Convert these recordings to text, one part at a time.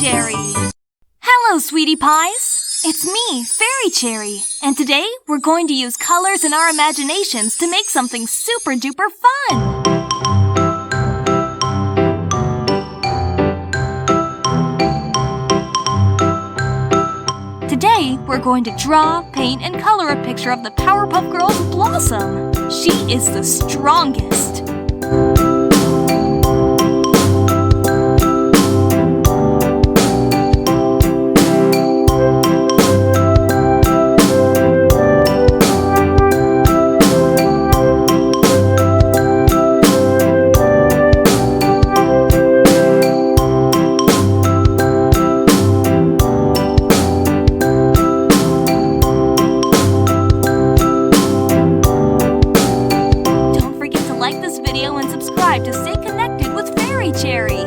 Cherry! Hello, sweetie pies! It's me, Fairy Cherry, and today we're going to use colors and our imaginations to make something super duper fun! Today, we're going to draw, paint, and color a picture of the Powerpuff Girls Blossom. She is the strongest. Like this video and subscribe to stay connected with Fairy Cherry.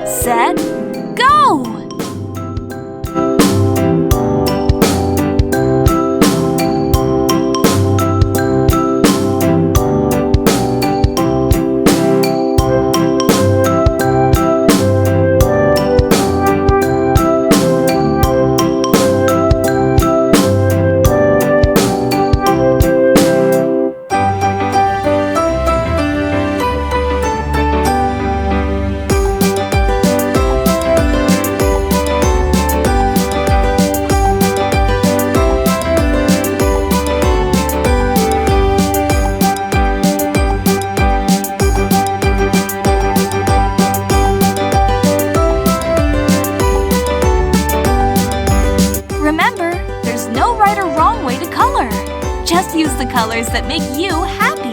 Set, go! Remember, there's no right or wrong way to color. Just use the colors that make you happy.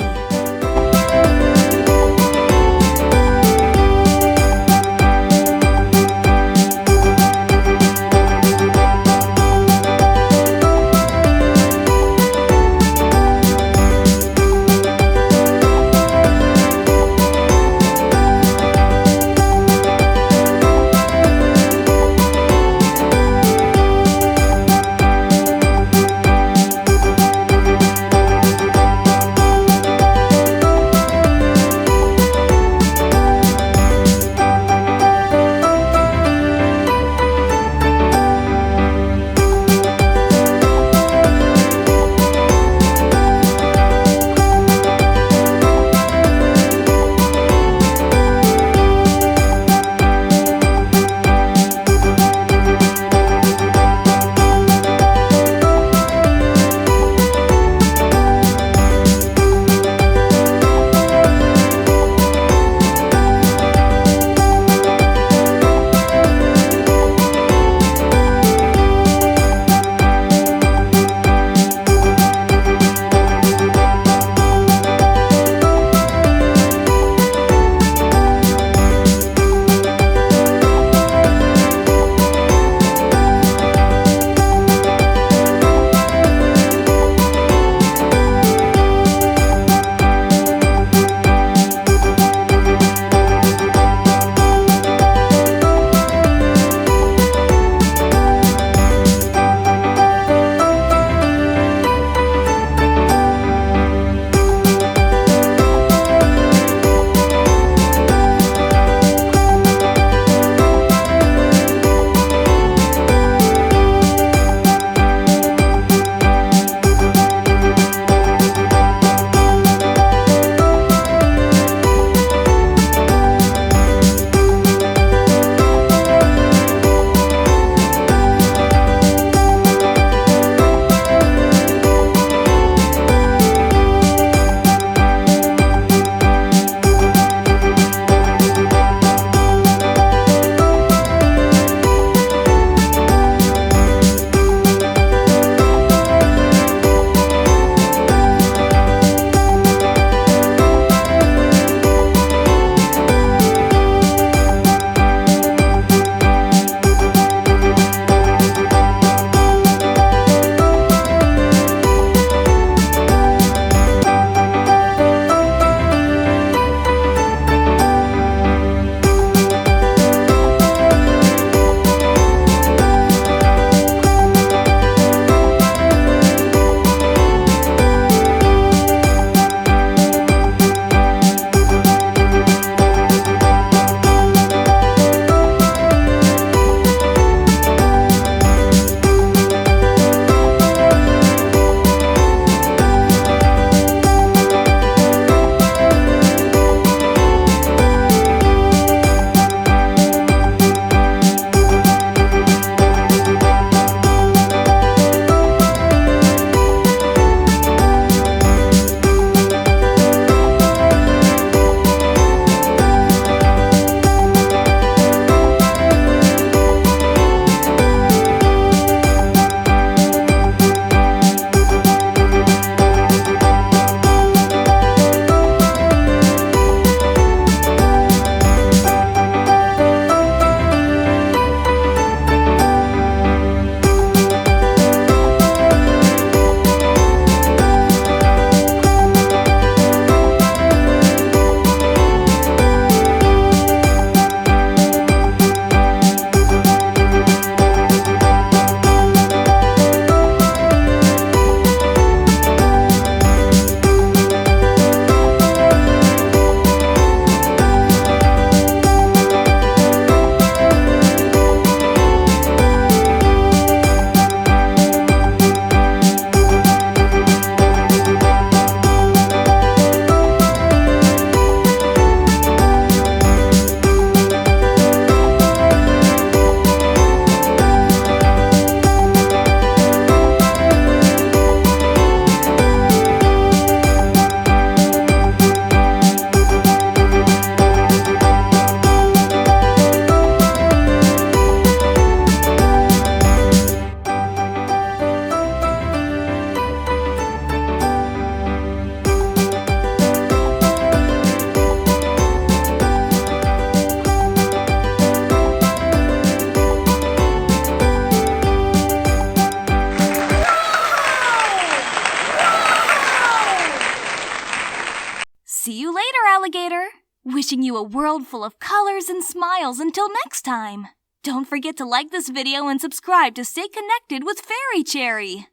alligator. Wishing you a world full of colors and smiles until next time. Don't forget to like this video and subscribe to stay connected with Fairy Cherry.